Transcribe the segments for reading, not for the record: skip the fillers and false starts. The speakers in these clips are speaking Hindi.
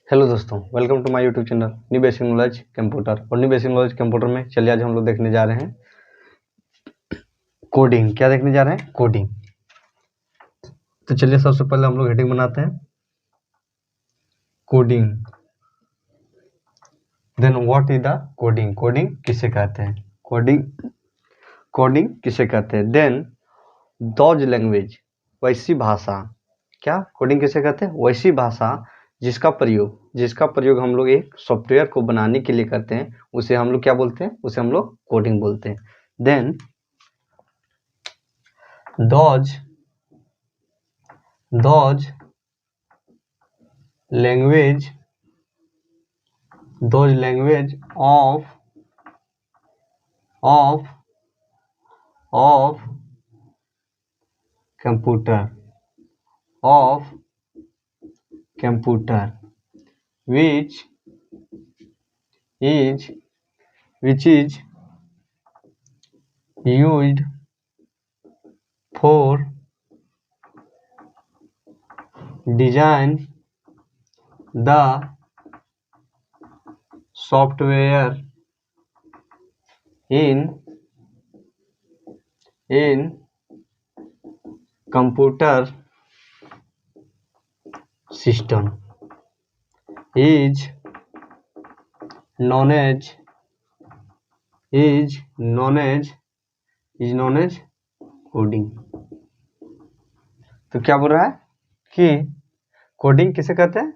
हेलो दोस्तों, welcome to my YouTube channel new basic knowledge computer. और न्यू बेसिक नॉलेज कंप्यूटर में चलिए आज हम लोग देखने जा रहे हैं कोडिंग। क्या देखने जा रहे हैं? कोडिंग। तो चलिए सबसे पहले हम लोग हेडिंग बनाते हैं coding. Then what is the coding? Coding किसे कहते हैं? कोडिंग किसे कहते हैं? देन दोज लैंग्वेज, वैसी भाषा। क्या कोडिंग किसे कहते हैं? वैसी भाषा जिसका प्रयोग हम लोग एक सॉफ्टवेयर को बनाने के लिए करते हैं, उसे हम लोग क्या बोलते हैं? उसे हम लोग कोडिंग बोलते हैं। Then those language of computer which is used for design the software in computer system is known as coding. तो क्या बोल रहा है कि कोडिंग किसे कहते हैं?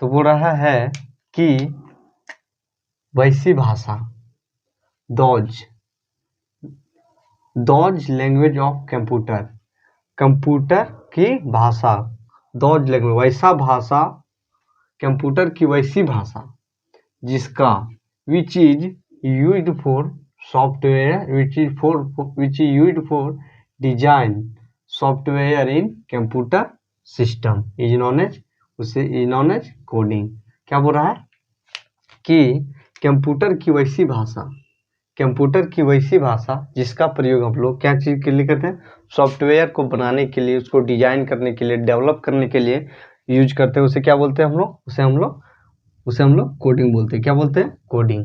तो बोल रहा है कि वैसी भाषा, दोज लैंग्वेज ऑफ कंप्यूटर की भाषा, दोज लैंग्वेज वैसा भाषा, कंप्यूटर की वैसी भाषा जिसका which is used for software which is used for design software in computer system is known as coding. क्या बोल रहा है कि कंप्यूटर की वैसी भाषा जिसका प्रयोग हम लोग क्या चीज के लिए करते हैं? सॉफ्टवेयर को बनाने के लिए, उसको डिजाइन करने के लिए, डेवलप करने के लिए यूज करते हैं। उसे क्या बोलते हैं हम लोग? उसे हम लोग कोडिंग बोलते हैं। क्या बोलते हैं? कोडिंग।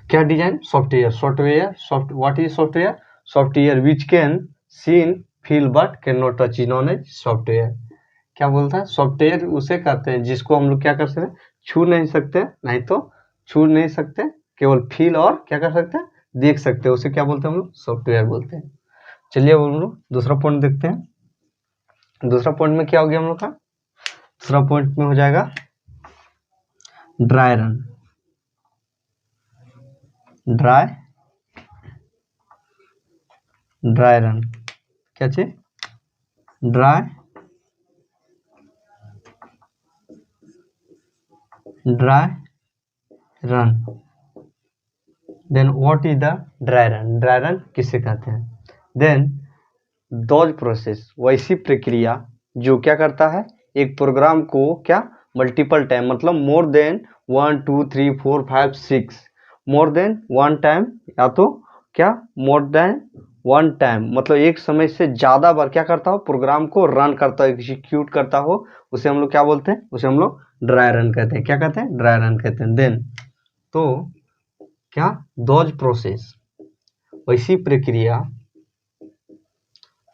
क्या design? Software what is software which can seen feel but can not touch is known as software. क्या बोलता है? सॉफ्टवेयर उसे कहते हैं जिसको हम लोग क्या कर सकते हैं? छू नहीं सकते, केवल फील और क्या कर सकते हैं? देख सकते हैं। उसे क्या बोलते हैं हम लोग? सॉफ्टवेयर बोलते हैं। चलिए अब हम लोग दूसरा पॉइंट देखते हैं। दूसरा पॉइंट में क्या हो गया हम लोग का? दूसरा पॉइंट में हो जाएगा ड्राई रन। ड्राई रन क्या चीज? Dry run. Then what is the dry run? Dry run किसे कहते हैं? देन दोज प्रोसेस, वैसी प्रक्रिया जो क्या करता है? एक प्रोग्राम को क्या मल्टीपल टाइम, मतलब more than 1 2 3 4 5 6, more than one time, या तो क्या मोर देन वन टाइम, मतलब एक समय से ज्यादा बार क्या करता हो? प्रोग्राम को रन करता हो, एग्जीक्यूट करता हो। उसे हम लोग क्या बोलते हैं? उसे हम लोग ड्राई रन कहते हैं। क्या कहते हैं? ड्राई रन कहते हैं। देन तो क्या दोज प्रोसेस, वैसी प्रक्रिया,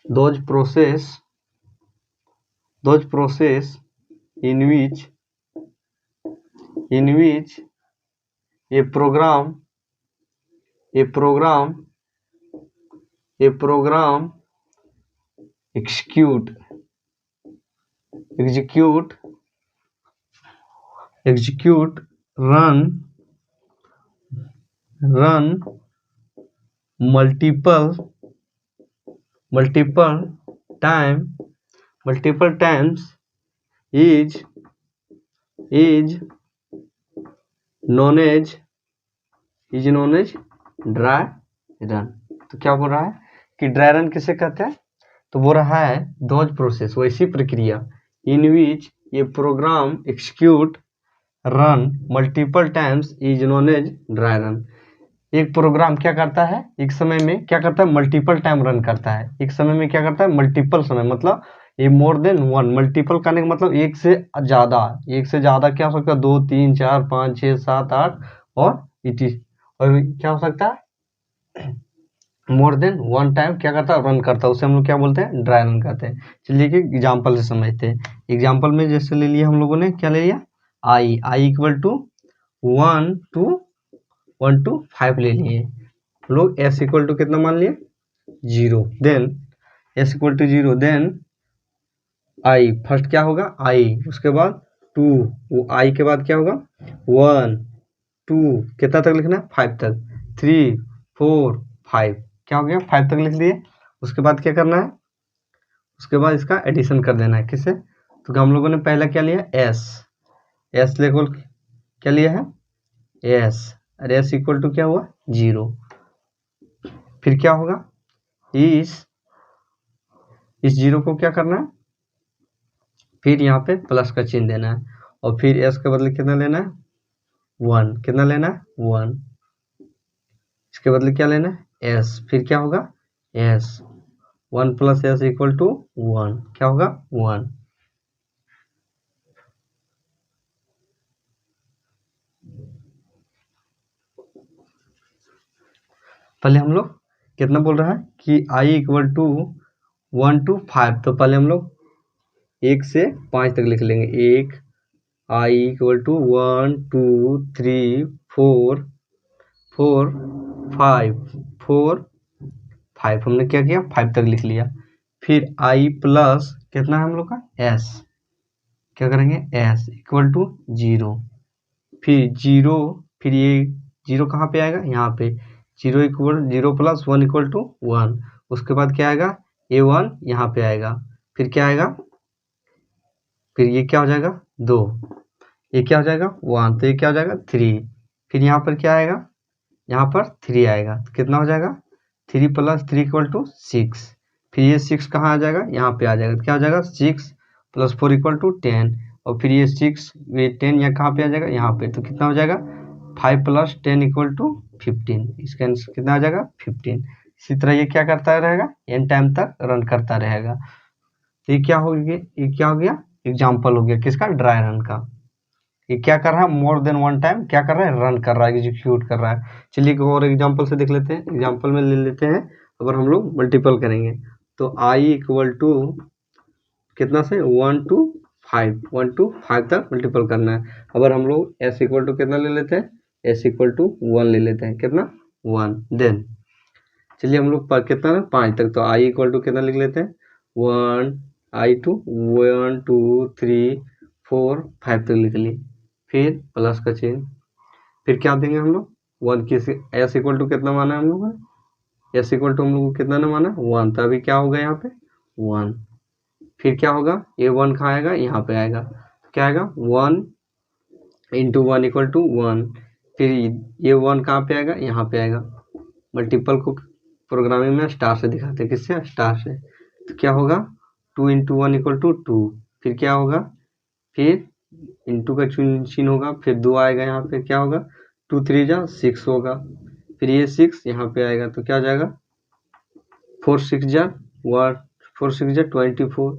those process in which a program execute run multiple times is known as dry run. तो क्या बोल रहा है कि ड्राई रन किसे कहते हैं? तो बोल रहा है दोज प्रोसेस, वैसी प्रक्रिया, इन विच ये program execute run multiple times is known as dry run. एक प्रोग्राम क्या करता है? एक समय में क्या करता है? मल्टीपल टाइम रन करता है। एक समय में क्या करता है? मल्टीपल समय, मतलब ये मोर देन वन, मल्टीपल करने का मतलब एक से ज़्यादा, एक से ज़्यादा क्या हो सकता है, 2 3 4 5 6 7 8 और इटी, और क्या हो सकता है, मोर देन वन टाइम क्या करता है, रन करता है, उसे हम लोग क्या बोलते हैं, ड्राई रन कहते हैं। चलिए कि एग्जाम्पल से समझते हैं। एग्जाम्पल में जैसे ले लिया हम लोगों ने, क्या ले लिया, आई इक्वल टू 1 to 5 ले लिए हम लोग, एस इक्वल टू कितना मान लिए, 0, then S equal to 0, then I first क्या होगा, आई, उसके बाद 2, वो आई के बाद क्या होगा, 1 2, कितना तक लिखना है, 5 तक, 3 4 5, क्या हो गया, 5 तक लिख लिए। उसके बाद क्या करना है, उसके बाद इसका एडिशन कर देना है, किससे, तो हम लोगों ने पहला क्या लिया, एस लेवल क्या लिया है, एस, और एस इक्वल टू क्या हुआ, 0। फिर क्या होगा, इस 0 को क्या करना है, फिर यहाँ पे प्लस का चिन्ह देना है, और फिर एस के बदले कितना लेना है, 1, कितना लेना है, 1, इसके बदले क्या लेना है, एस, फिर क्या होगा, S 1 plus S equal to 1, क्या होगा, 1। पहले हम लोग कितना बोल रहा है कि आई इक्वल टू 1 to 5, तो पहले हम लोग 1 से 5 तक लिख लेंगे, 1 आई इक्वल टू 1 2 3 4 4 5 हमने क्या किया, 5 तक लिख लिया। फिर आई प्लस कितना है हम लोग का, एस, क्या करेंगे, एस इक्वल टू 0, फिर 0, फिर ये 0 कहाँ पे आएगा, यहाँ पे, 0 इक्वल 0 प्लस 1 इक्वल टू 1, उसके बाद क्या आएगा, A1 यहाँ पे आएगा, फिर क्या आएगा, फिर ये क्या हो जाएगा, 2, ये क्या हो जाएगा, 1, तो ये क्या हो जाएगा, 3, फिर यहाँ पर क्या आएगा, यहाँ पर 3 आएगा, तो कितना हो जाएगा, 3 प्लस 3 इक्वल टू 6, फिर ये 6 कहाँ आ जाएगा, यहाँ पे आ जाएगा, तो क्या हो जाएगा, 6 प्लस 4 इक्वल टू 10, और फिर ये 6 ये 10 यहाँ कहाँ पे आ जाएगा, यहाँ पे, तो कितना हो जाएगा, 5 प्लस 10 इक्वल टू 15, इसका आंसर कितना आ जाएगा, 15। इसी तरह ये क्या करता रहेगा, एन टाइम तक रन करता रहेगा। तो ये क्या हो गया, ये क्या हो गया, एग्जाम्पल हो गया किसका, ड्राई रन का। ये क्या कर रहा है, मोर देन वन टाइम क्या कर रहा है, रन कर रहा है, एग्जीक्यूट कर रहा है। चलिए एक और एग्जाम्पल से देख लेते हैं। एग्जाम्पल में ले लेते हैं, अगर हम लोग मल्टीपल करेंगे तो आई इक्वल टू कितना से, 1 to 5 तक मल्टीपल करना है। अगर हम लोग एस इक्वल टू कितना ले लेते हैं, एस इक्वल टू 1 ले लेते हैं, कितना, 1, देन चलिए हम लोग कितना है, 5 तक, तो आई इक्वल टू कितना लिख लेते हैं, 1 आई टू 1 2 3 4 5 तक लिख लिए, फिर प्लस का चिन्ह, फिर क्या देंगे हम लोग, 1 की, एस इक्वल टू कितना माना है हम लोग ने, एस इक्वल टू हम लोग को कितना ना माना, 1, तो अभी क्या होगा यहाँ पे 1, फिर क्या होगा, A1 कहाँ आएगा, यहाँ पे आएगा, क्या आएगा, 1 इंटू 1 इक्वल टू 1, फिर ये 1 कहाँ पे आएगा, यहाँ पे आएगा। मल्टीपल को प्रोग्रामिंग में स्टार से दिखाते हैं, किससे, स्टार से, तो क्या होगा, 2 इंटू 1 इक्वल टू 2, फिर क्या होगा, फिर इंटू का चिन्ह होगा, फिर 2 आएगा यहाँ पे, क्या होगा, 2 3 जा 6 होगा, फिर ये 6 यहाँ पे आएगा, तो क्या हो जाएगा, 4 6 जा 24,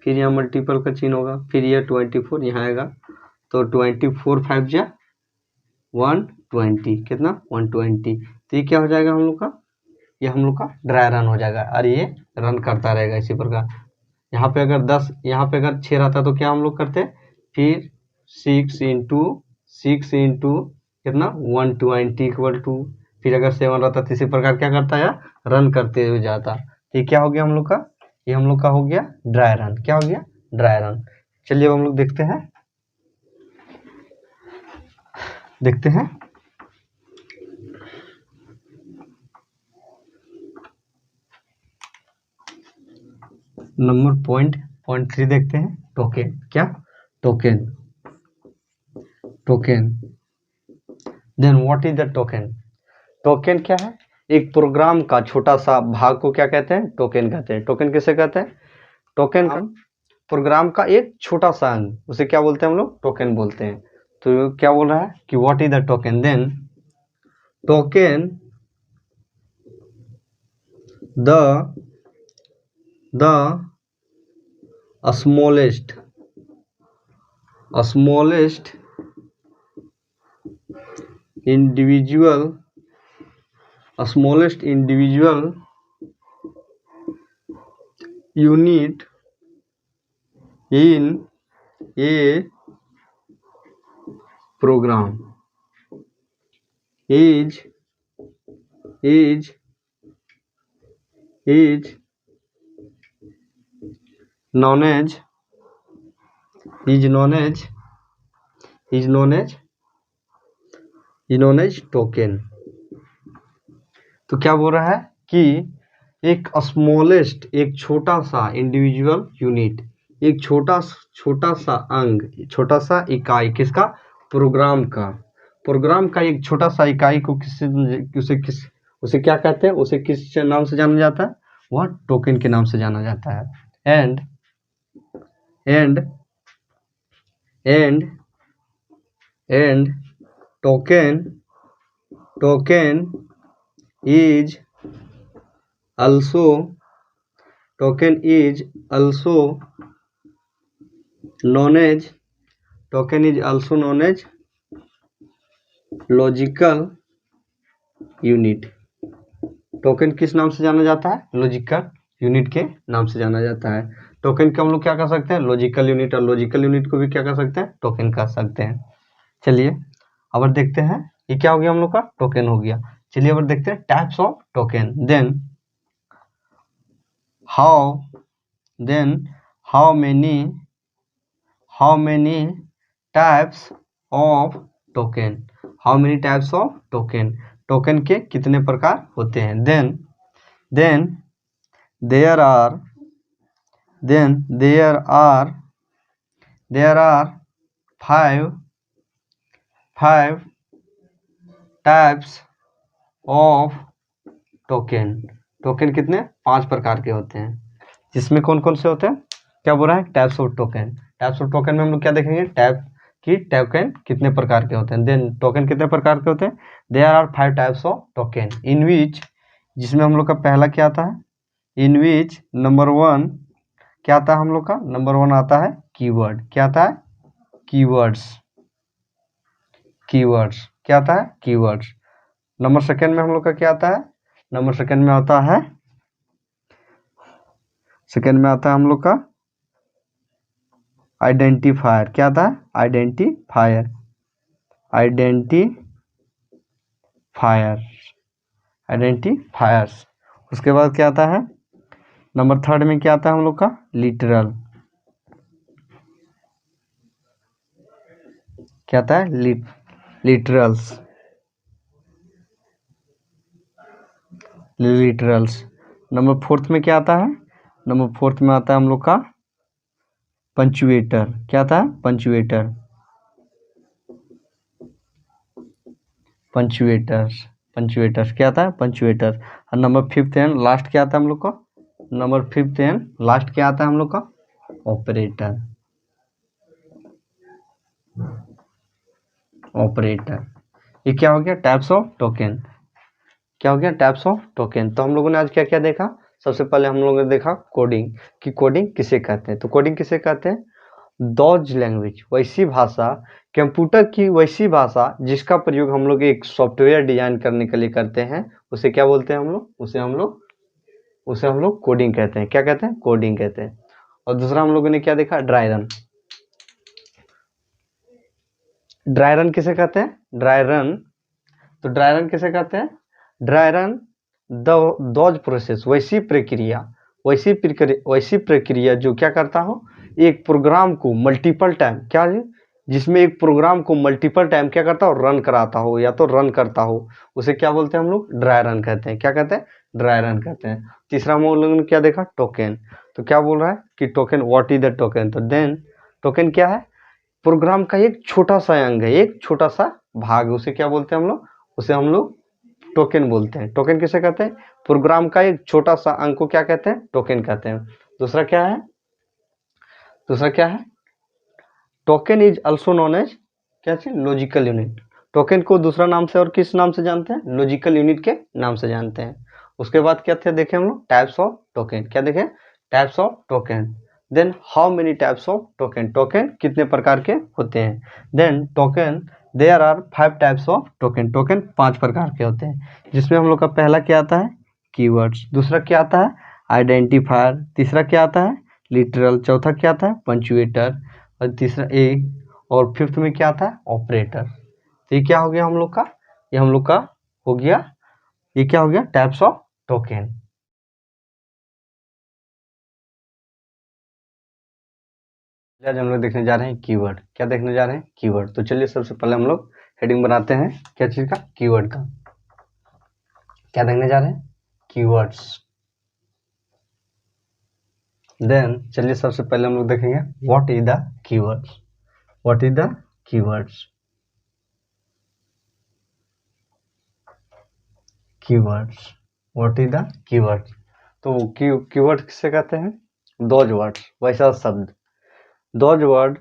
फिर यहाँ मल्टीपल का चिन्ह होगा, फिर ये 24 यहाँ आएगा, तो 24 5 जा 120, कितना, 120, तो ये क्या हो जाएगा हम लोग का, ये हम लोग का ड्राई रन हो जाएगा, और ये रन करता रहेगा इसी प्रकार। यहाँ पे अगर 10, यहाँ पे अगर 6 रहता तो क्या हम लोग करते, फिर 6 इंटू कितना, 120 इक्वल टू, फिर अगर 7 रहता तो इसी प्रकार क्या करता है, रन करते हुए जाता। तो ये क्या हो गया हम लोग का, ये हम लोग का हो गया ड्राई रन, क्या हो गया, ड्राई रन। चलिए अब हम लोग देखते हैं नंबर पॉइंट 3 देखते हैं, टोकन, क्या, token, then what is the token, token क्या है, एक प्रोग्राम का छोटा सा भाग को क्या कहते हैं, टोकन कहते हैं। टोकन किसे कहते हैं, टोकन का प्रोग्राम का एक छोटा सा अंग, उसे क्या बोलते हैं हम लोग, टोकन बोलते हैं। तो क्या बोल रहा है कि what is the token, then token the smallest individual unit in a program is known as token. तो क्या बोल रहा है कि एक स्मॉलेस्ट, एक छोटा सा इंडिविजुअल यूनिट, एक छोटा सा अंग, छोटा सा इकाई किसका? प्रोग्राम का एक छोटा सा इकाई को उसे क्या कहते हैं? उसे किस नाम से जाना जाता है? वह टोकन के नाम से जाना जाता है। And token is also known as logical unit. Token किस नाम से जाना जाता है? लॉजिकल यूनिट के नाम से जाना जाता है। टोकन को हम लोग क्या कर सकते हैं? लॉजिकल यूनिट, और लॉजिकल यूनिट को भी क्या कर सकते हैं? टोकन कर सकते हैं। चलिए अब देखते हैं ये क्या हो गया हम लोग का? टोकन हो गया। चलिए अब देखते हैं types of token. Then how many types of token? Token के कितने प्रकार होते हैं? Then there are five types of token. Token कितने? 5 प्रकार के होते हैं। जिसमें कौन कौन से होते हैं? क्या बोल रहा है? टाइप्स ऑफ टोकन में हम लोग क्या देखेंगे? टोकन कितने प्रकार के होते हैं। देन टोकन कितने प्रकार के होते हैं? There are 5 types of token in which, जिसमें हम लोग का पहला क्या आता है? इन विच नंबर 1 क्या आता है हम लोग का? नंबर 1 आता है कीवर्ड। क्या आता है? कीवर्ड्स। क्या आता है? कीवर्ड्स। नंबर सेकंड में हम लोग का क्या आता है? नंबर सेकंड में आता है हम लोग का आइडेंटिफायर। क्या आता है? आइडेंटिफायर्स। उसके बाद क्या आता है? नंबर थर्ड में क्या आता है हम लोग का? लिटरल। क्या आता है? लिटरल्स। नंबर फोर्थ में क्या आता है? नंबर फोर्थ में आता है हम लोग का पंचुएटर। क्या आता है? पंचुएटर्स। क्या आता है? पंचुएटर। और नंबर फिफ्थ एंड लास्ट क्या आता है हम लोग का? नंबर फिफ्थ एंड लास्ट क्या आता है हम लोग का? ऑपरेटर। ये क्या हो गया? Types of token. क्या हो गया? Types of token. तो हम लोगों ने आज क्या क्या देखा? सबसे पहले हम लोगों ने देखा कोडिंग, कि कोडिंग किसे कहते हैं। तो कोडिंग किसे कहते हैं? दोज लैंग्वेज, वैसी भाषा, कंप्यूटर की वैसी भाषा जिसका प्रयोग हम लोग एक सॉफ्टवेयर डिजाइन करने के लिए करते हैं, उसे क्या बोलते हैं हम लोग? उसे हम लोग कोडिंग कहते हैं। क्या कहते हैं? कोडिंग कहते हैं। और दूसरा हम लोगों ने क्या देखा? ड्राई रन किसे कहते हैं? तो ड्राई रन किसे कहते हैं? ड्राई रन दोज प्रोसेस, वैसी प्रक्रिया जो क्या करता हो? एक प्रोग्राम को मल्टीपल टाइम, जिसमें एक प्रोग्राम को मल्टीपल टाइम क्या करता हो? रन कराता हो या तो रन करता हो, उसे क्या बोलते हैं हम लोग? ड्राई रन कहते हैं। क्या कहते हैं? ड्राई रन कहते हैं। तीसरा हम लोगों ने क्या देखा? टोकन। तो क्या बोल रहा है कि token, what is the token? तो देन टोकन क्या है? प्रोग्राम का एक छोटा सा अंग है, एक छोटा सा भाग, उसे क्या बोलते हैं हम लोग? उसे हम लोग टोकन बोलते हैं। टोकन किसे कहते हैं? प्रोग्राम का एक छोटा सा अंग को क्या कहते हैं? टोकन कहते हैं। दूसरा क्या है? Token is also known as क्या चीज? Logical unit. टोकन को दूसरा नाम से और किस नाम से जानते हैं? लॉजिकल यूनिट के नाम से जानते हैं। उसके बाद क्या थे देखें हम लोग? Types of token. क्या देखें? Types of token. Then how many types of token, token कितने प्रकार के होते हैं। Then token there are 5 types of token, token 5 प्रकार के होते हैं, जिसमें हम लोग का पहला क्या आता है कीवर्ड्स, दूसरा क्या आता है आइडेंटिफायर, तीसरा क्या आता है लिटरल, चौथा क्या आता है पंचुएटर, और तीसरा ए, और फिफ्थ में क्या आता है ऑपरेटर। तो ये क्या हो गया हम लोग का, ये हम लोग का हो गया, ये क्या हो गया टाइप्स ऑफ टोकन। आज हम लोग देखने जा रहे हैं कीवर्ड, क्या देखने जा रहे हैं कीवर्ड। तो चलिए सबसे पहले हम लोग हेडिंग बनाते हैं क्या चीज का कीवर्ड का, क्या देखने जा रहे हैं कीवर्ड्स। देन चलिए सबसे पहले हम लोग देखेंगे what is the keywords, what is the keywords, keywords, what is the keywords. तो कीवर्ड किसे कहते हैं, दोज वर्ड्स, वैसा शब्द, दोज वर्ड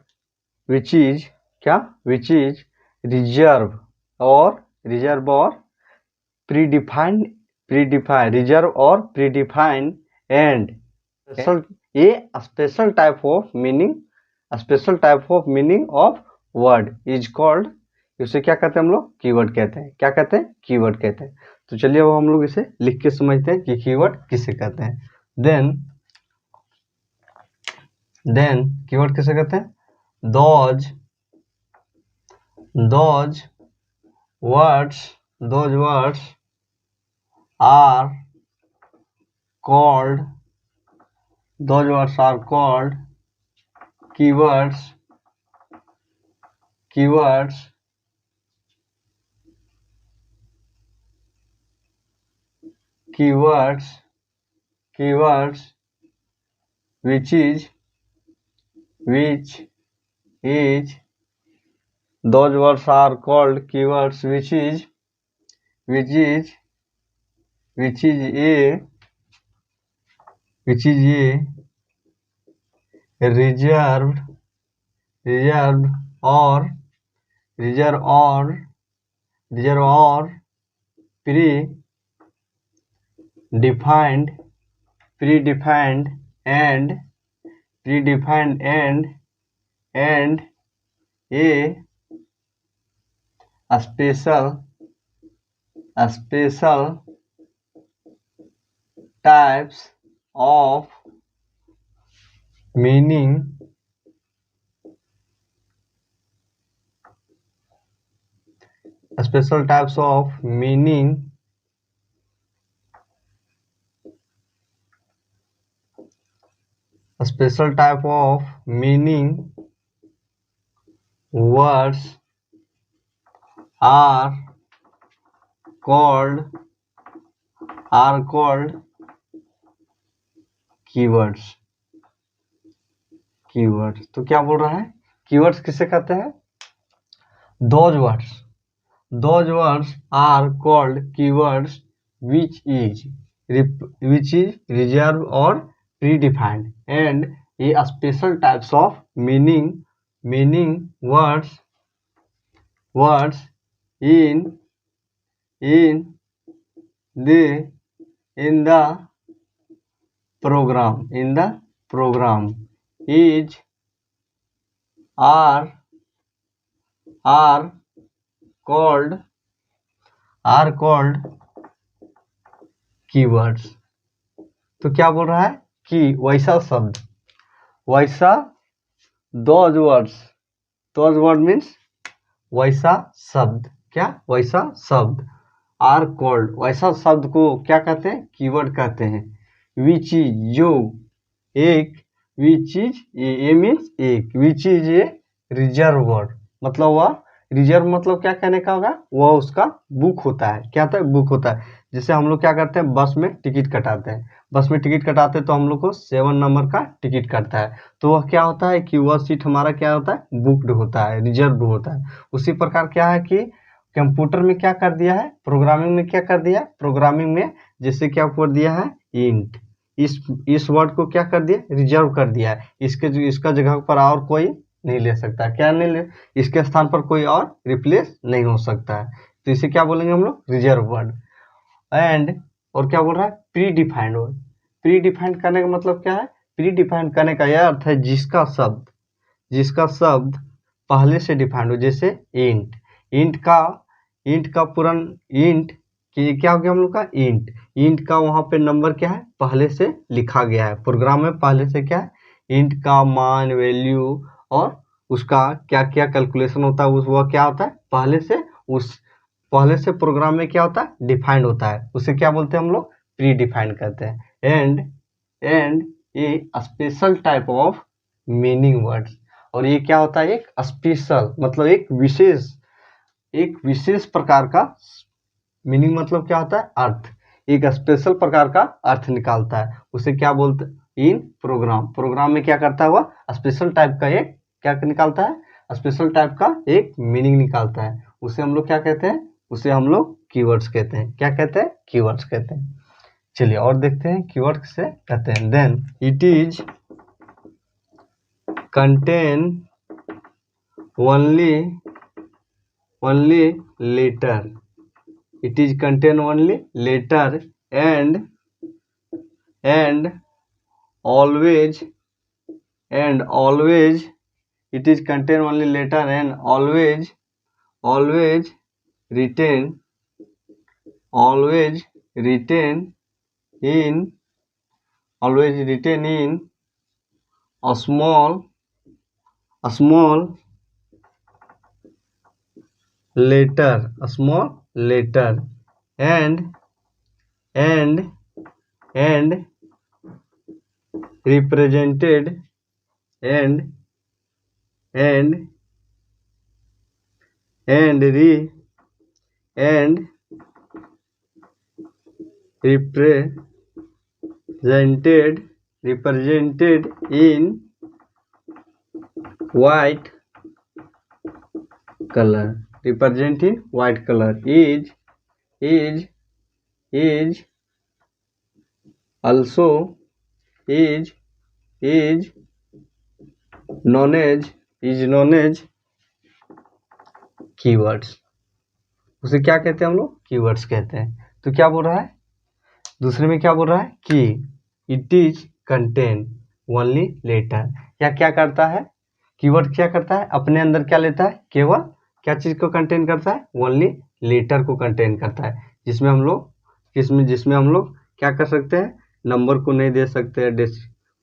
विच इज क्या, विच इज रिजर्व और प्रीडिफाइंड, रिजर्व और प्रीडिफाइंड एंड स्पेशल, ये special type of meaning, special type of meaning of word is called, इसे क्या कहते हैं हम लोग कीवर्ड कहते हैं, क्या कहते हैं कीवर्ड कहते हैं। तो चलिए अब हम लोग इसे लिख के समझते हैं कि कीवर्ड किसे कहते हैं। देन कीवर्ड किसे कहते हैं, those words are called, those words are called keywords, which is those words are called keywords which is a reserved or predefined and a special types of meaning, special types of meaning words are called keywords। तो क्या बोल रहा है, कीवर्ड्स किसे कहते हैं, those words are called keywords which is reserved or predefined and a special types of meaning words in the program is are called keywords। तो क्या बोल रहा है कि वैसा शब्द, दोज वर्ड मीन्स वैसा शब्द, क्या वैसा शब्द, आर कॉल्ड वैसा शब्द को क्या कहते हैं कीवर्ड कहते हैं, विच इज जो एक, विच इज ए मीन्स एक, which is a reserve word, मतलब वह रिजर्व मतलब क्या कहने का होगा, वह उसका बुक होता है, क्या होता है बुक होता है। जैसे हम लोग क्या करते हैं बस में टिकट कटाते हैं, तो हम लोग को 7 नंबर का टिकट कटता है, तो वह क्या होता है कि वह सीट हमारा क्या होता है बुक्ड होता है, रिजर्व होता है। उसी प्रकार क्या है कि कंप्यूटर में क्या कर दिया है, प्रोग्रामिंग में क्या कर दिया, प्रोग्रामिंग में जैसे क्या कर दिया है इंट, इस वर्ड को क्या कर दिया रिजर्व कर दिया है, इसका जगह पर और कोई नहीं ले सकता, क्या नहीं ले, इसके स्थान पर कोई और रिप्लेस नहीं हो सकता है, तो इसे क्या बोलेंगे हम लोग रिजर्व वर्ड। एंड और क्या बोल रहा है pre defined word, pre defined करने का मतलब क्या है प्री डिफाइंड करने का यह अर्थ है जिसका शब्द पहले से डिफाइंड हो, जैसे इंट का पूरा इंट क्या हो गया हम लोग का इंट का वहां पे नंबर क्या है पहले से लिखा गया है, प्रोग्राम में पहले से क्या है इंट का मान वैल्यू और उसका क्या क्या कैलकुलेशन होता है वह क्या होता है पहले से प्रोग्राम में क्या होता है डिफाइंड होता है, उसे क्या बोलते हैं हम लोग प्री डिफाइंड करते हैं। And A special type of meaning words, और ये क्या होता है एक स्पेशल मतलब एक विशेष प्रकार का मीनिंग, मतलब क्या होता है अर्थ, एक स्पेशल प्रकार का अर्थ निकालता है, उसे क्या बोलते हैं इन प्रोग्राम में क्या करता है वह स्पेशल टाइप का एक क्या निकालता है, स्पेशल टाइप का एक मीनिंग निकालता है, उसे हम लोग क्या कहते हैं, उसे हम लोग कीवर्ड्स कहते हैं। क्या कहते हैं कीवर्ड्स कहते हैं। चलिए और देखते हैं कीवर्ड से कहते हैं। Then it is contain only letter, it is contain only letter and always it is contain only letter and always written in a small letter and represented represented in white color, represent in white color is also known as keywords, उसे क्या कहते हैं हम लोग कीवर्ड्स कहते हैं। तो क्या बोल रहा है दूसरे में, क्या बोल रहा है कि it is contain only letter, क्या करता है कीवर्ड क्या करता है अपने अंदर क्या लेता है, केवल क्या चीज को कंटेन करता है ओनली लेटर को कंटेन करता है, जिसमें हम लोग क्या कर सकते हैं नंबर को नहीं दे सकते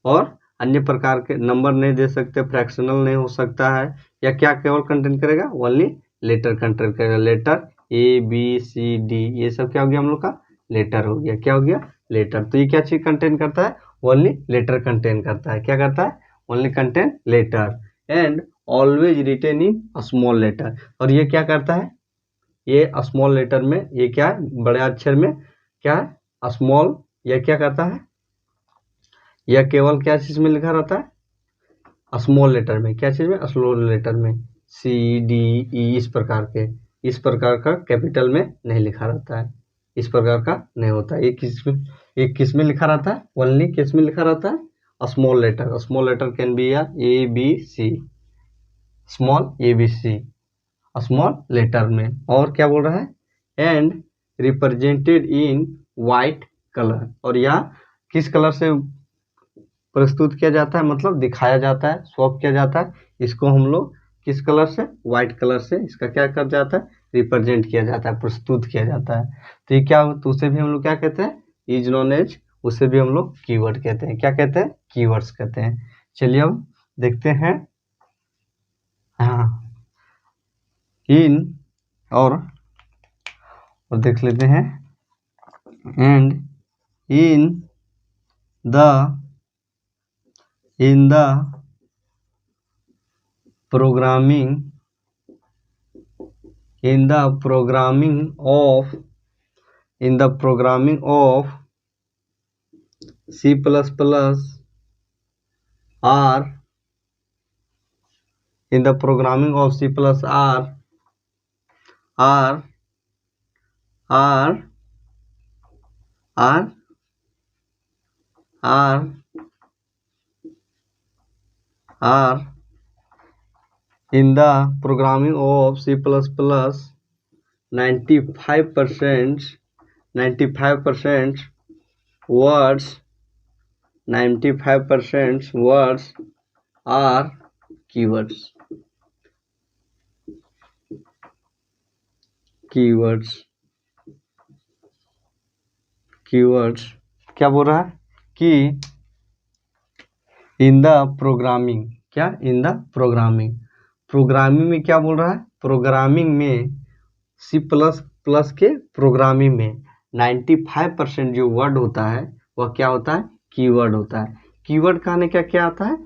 और अन्य प्रकार के नंबर नहीं दे सकते, फ्रैक्शनल नहीं हो सकता है, या क्या केवल कंटेन करेगा ओनली लेटर कंटेन करेगा, लेटर ABCD ये सब क्या हो गया हम लोग का लेटर हो गया, क्या हो गया लेटर। तो ये क्या चीज कंटेन करता है ओनली लेटर कंटेन करता है, क्या करता है only contain letter and always written in small letter, और ये क्या करता है ये स्मॉल लेटर में ये क्या है बड़े अक्षर में क्या है स्मॉल, यह क्या करता है यह केवल क्या चीज में लिखा रहता है स्मॉल लेटर में, क्या चीज में स्मॉल लेटर में CDE इस प्रकार का कैपिटल में नहीं लिखा रहता है, इस प्रकार का नहीं होता है, एक किस में लिखा रहता है ओनली किस में लिखा रहता है small letter can be ABC small ABC small letter में। और क्या बोल रहा है and represented in white colour, और यह किस कलर से प्रस्तुत किया जाता है मतलब दिखाया जाता है शॉप किया जाता है, इसको हम लोग किस कलर से व्हाइट कलर से इसका क्या कर जाता है रिप्रेजेंट किया जाता है प्रस्तुत किया जाता है। तो ये क्या तो उसे भी हम लोग क्या कहते हैं इज नोन एज, उसे भी हम लोग कीवर्ड कहते हैं, क्या कहते हैं कीवर्ड्स कहते हैं। चलिए अब देखते हैं हाँ इन और देख लेते हैं and in the programming of C++ R, in the programming of C++ R in the programming of C++, 95% words 95% words are keywords. keywords क्या बोल रहा है कि इन द प्रोग्रामिंग, क्या इन द प्रोग्रामिंग में क्या बोल रहा है, प्रोग्रामिंग में सी प्लस प्लस के प्रोग्रामिंग में 95% जो वर्ड होता है वह क्या होता है, कीवर्ड होता है। कीवर्ड कहने का क्या आता है,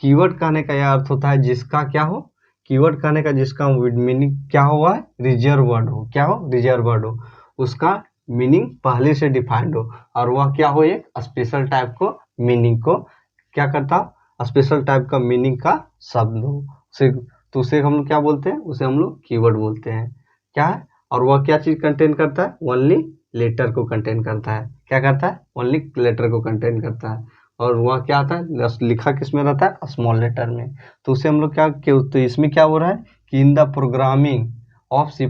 कीवर्ड कहने का यह अर्थ होता है जिसका क्या हो, कीवर्ड कहने का जिसका मीनिंग क्या हुआ है, रिजर्व वर्ड हो, क्या हो, रिजर्व वर्ड हो, उसका मीनिंग पहले से डिफाइंड हो, और वह क्या हो, एक स्पेशल टाइप को मीनिंग को क्या करता, स्पेशल टाइप का मीनिंग का शब्द हो, तो उसे हम लोग क्या बोलते हैं, उसे हम लोग कीवर्ड बोलते हैं। क्या है, और वह क्या चीज कंटेन करता है, ओनली लेटर को कंटेन करता है। क्या करता है, ओनली लेटर को कंटेन करता है। और वह क्या आता है, लिखा किस में रहता है, स्मॉल लेटर में। तो उसे हम लोग क्या, तो इसमें क्या हो रहा है कि in the programming of C++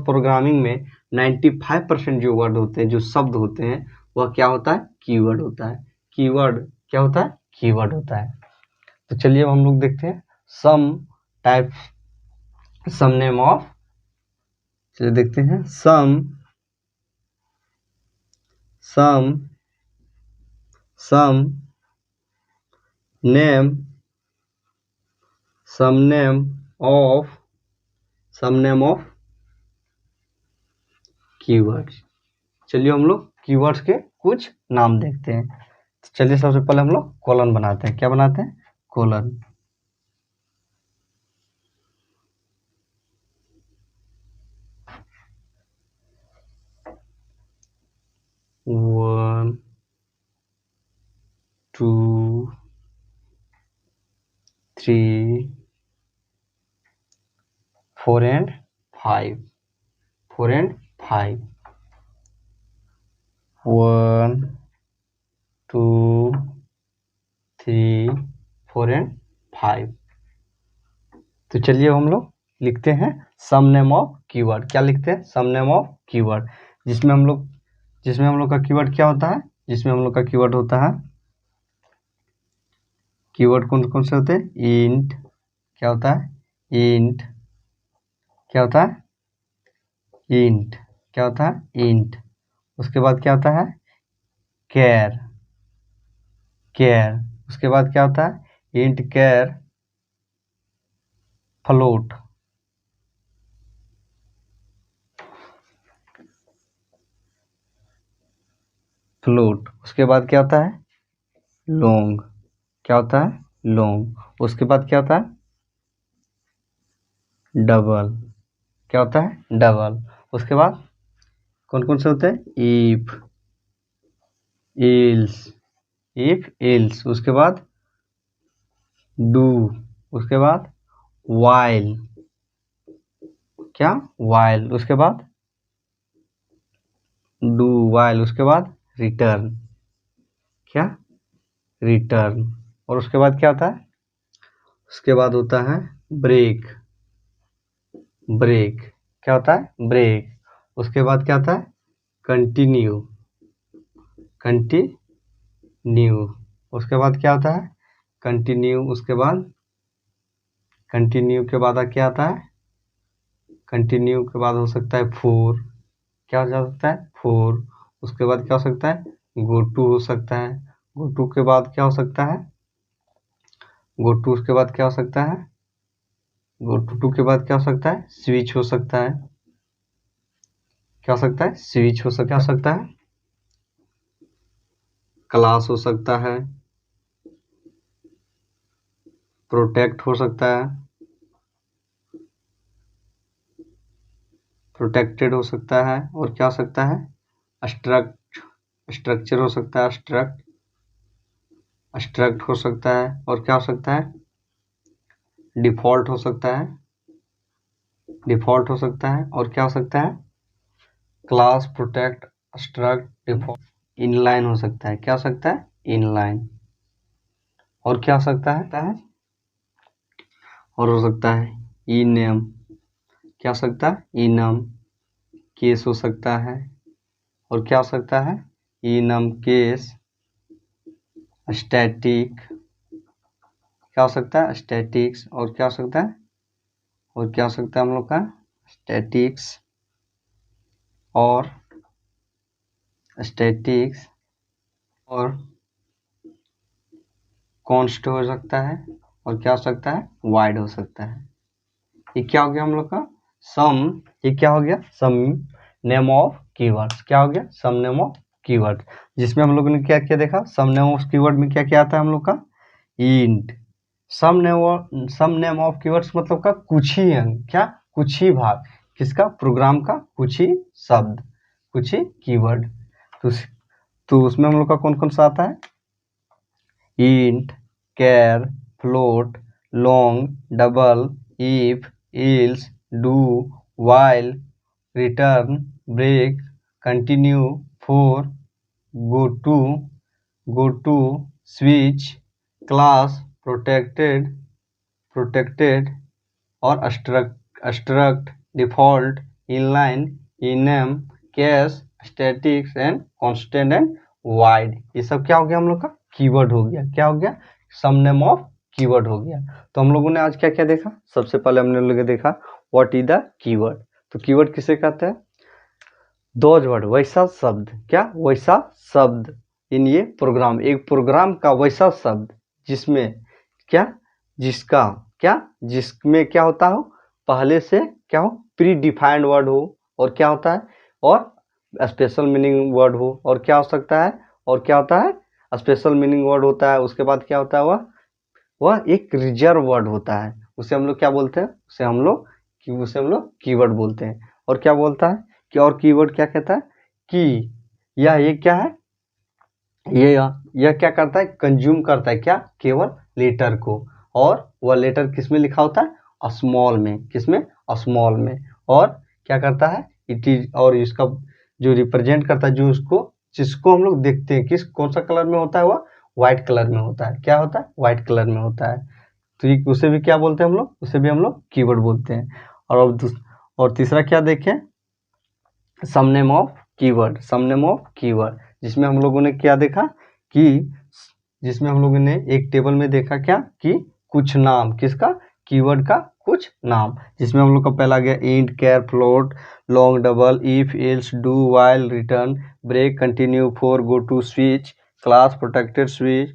programming में 95% जो वर्ड होते हैं, जो शब्द होते हैं, वह क्या होता है, कीवर्ड होता है। कीवर्ड क्या होता है, कीवर्ड होता है। तो चलिए अब हम लोग देखते हैं सम नेम ऑफ, चलिए देखते हैं सम नेम ऑफ कीवर्ड्स। चलिए हम लोग कीवर्ड्स के कुछ नाम देखते हैं। चलिए सबसे पहले हम लोग कॉलन बनाते हैं। क्या बनाते हैं, colon. One, two, three, 4 and 5, 4 and 5, 1, 2, 3, 4 and 5। तो चलिए हम लोग लिखते हैं सम नेम ऑफ कीवर्ड। क्या लिखते हैं, सम नेम ऑफ कीवर्ड, जिसमें हम लोग का कीवर्ड क्या होता है, जिसमें हम लोग का कीवर्ड होता है, कीवर्ड कौन कौन से होते हैं, इंट, क्या होता है, इंट, क्या होता है, इंट, क्या होता है, इंट। उसके बाद क्या होता है, कैर, उसके बाद क्या होता है, इंट कैर फ्लोट, उसके बाद क्या होता है, लॉन्ग, क्या होता है, लॉन्ग। उसके बाद क्या होता है, डबल, क्या होता है, डबल। उसके बाद कौन कौन से होते हैं, इफ, इल्स, उसके बाद डू, उसके बाद वाइल, क्या, वाइल, उसके बाद डू वाइल, उसके बाद रिटर्न, क्या, रिटर्न। और उसके बाद क्या होता है, उसके बाद होता है ब्रेक, क्या होता है, ब्रेक। उसके बाद क्या होता है, कंटिन्यू, उसके बाद क्या होता है, कंटिन्यू। उसके बाद कंटिन्यू के बाद क्या आता है, कंटिन्यू के बाद हो सकता है फोर, क्या हो सकता है, फोर। उसके बाद क्या हो सकता है, गो टू हो सकता है, गो टू के बाद क्या हो सकता है, गो टू उसके बाद क्या हो सकता है, गो टू के बाद क्या हो सकता है, स्विच हो सकता है, क्या हो सकता है, स्विच हो सकता है, क्लास हो सकता है, प्रोटेक्ट हो सकता है, प्रोटेक्टेड हो सकता है, और क्या हो सकता है, स्ट्रक्चर हो सकता है, स्ट्रक्ट हो सकता है, और क्या हो सकता है, डिफॉल्ट हो सकता है, और क्या हो सकता है, class, protect, struct, default, inline हो सकता है, क्या हो सकता है, इनलाइन। और क्या हो सकता है, और हो सकता है इनेम, क्या हो सकता है, इनम केस हो सकता है, और क्या हो सकता है, इनम केस, स्टैटिक, क्या हो सकता है स्टैटिक्स, और क्या हो सकता है, और क्या हो सकता है हम लोग का स्टैटिक्स, और स्टैटिक्स और कॉन्स्ट हो सकता है, और क्या हो सकता है वाइड हो सकता है। ये क्या हो गया हम लोग का सम, ये क्या हो गया सम नेम ऑफ कीवर्ड्स, क्या हो गया सम नेम ऑफ कीवर्ड, जिसमें हम लोगों ने क्या क्या देखा, सम नेम ऑफ कीवर्ड में क्या क्या आता है हम लोग का int, some name of keywords मतलब का कुछ ही अंग, क्या कुछ ही भाग किसका प्रोग्राम का, कुछ ही शब्द, कुछ ही कीवर्ड। तो उसमें हम लोग का कौन कौन सा आता है int, char, float, long, double, if, else, do, while, return, break, continue, for, go to, switch, class, protected और abstract, default, inline, enum, catch, statics and constant and wide. ये सब क्या हो गया हम लोग का कीवर्ड हो गया, क्या हो गया सम नेम ऑफ कीवर्ड हो गया। तो हम लोगों ने आज क्या क्या देखा, सबसे पहले हमने लोग देखा व्हाट इज द कीवर्ड। तो कीवर्ड किसे कहते हैं, दोज वर्ड वैसा शब्द, क्या वैसा शब्द इन ये प्रोग्राम, एक प्रोग्राम का वैसा शब्द जिसमें क्या, जिसका क्या, जिसमें क्या होता हो पहले से क्या हो प्री डिफाइंड वर्ड हो, और क्या होता है और स्पेशल मीनिंग वर्ड हो, और क्या हो सकता है, और क्या होता है स्पेशल मीनिंग वर्ड होता है, उसके बाद क्या होता है वह एक रिजर्व वर्ड होता है, उसे हम लोग क्या बोलते हैं, उसे हम लोग कीवर्ड बोलते हैं। और क्या बोलता है कि और कीवर्ड क्या कहता है कि ये क्या है, यह क्या करता है कंज्यूम करता है क्या केवल लेटर को, और वह लेटर किस में लिखा होता है स्मॉल में, किसमें स्मॉल में, और क्या करता है इट इज, और इसका जो रिप्रेजेंट करता है, जो उसको जिसको हम लोग देखते हैं किस कौन सा कलर में होता है वह व्हाइट कलर में होता है, क्या होता है व्हाइट कलर में होता है। तो ये उसे भी क्या बोलते हैं हम लोग, उसे भी हम लोग कीवर्ड बोलते हैं। और अब और तीसरा क्या देखें some name of keyword, some name of keyword, जिसमें हम लोगों ने क्या देखा कि जिसमें हम लोगों ने एक टेबल में देखा क्या कि कुछ नाम किसका कीवर्ड का कुछ नाम, जिसमें हम लोग का पहला गया int, char, float, long, double, if, else, do, while, return, break, continue, for, go to, switch, class, protected, switch,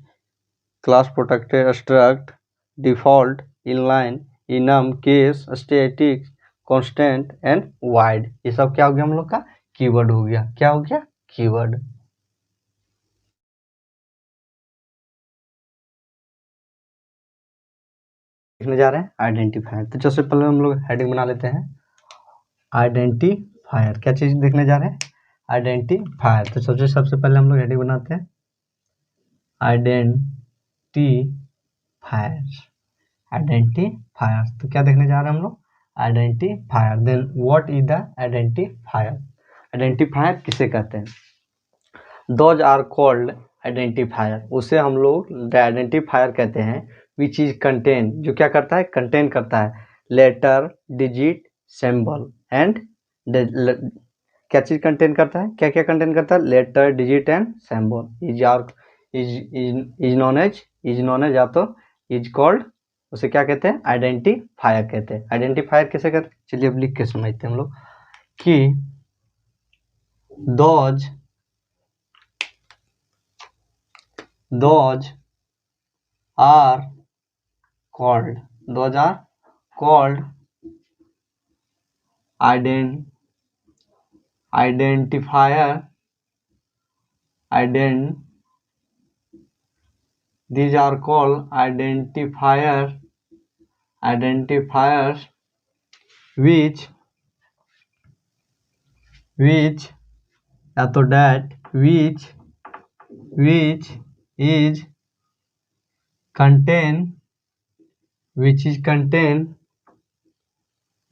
class, protected, struct, default, inline, enum, case, static, constant and wide. ये सब क्या हो गया हम लोग का कीवर्ड हो गया, क्या हो गया कीवर्ड। देखने जा रहे हैं आइडेंटिफायर, तो सबसे पहले हम लोग हेडिंग बना लेते हैं आइडेंटिफायर, क्या चीज देखने जा रहे हैं आइडेंटिफायर। तो सबसे पहले हम लोग हेडिंग बनाते हैं आइडेंटिफायर, आइडेंटिफायर। तो क्या देखने जा रहे हैं हम लोग identifier. Then what is the identifier, identifier किसे कहते हैं, दोज आर कॉल्ड आइडेंटिफायर, उसे हम लोग आइडेंटिफायर कहते हैं विच इज कंटेन, जो क्या करता है कंटेन करता है लेटर, डिजिट, सिंबल एंड, क्या चीज कंटेन करता है, क्या क्या कंटेन करता है letter, digit and symbol, is are is known as या तो इज कॉल्ड, उसे क्या कहते हैं आइडेंटिफायर कहते हैं। आइडेंटिफायर किसे कहते हैं चलिए अब लिख के समझते हैं हम लोग कि those are called, those are called identifier, these are called identifiers which या तो that which is contain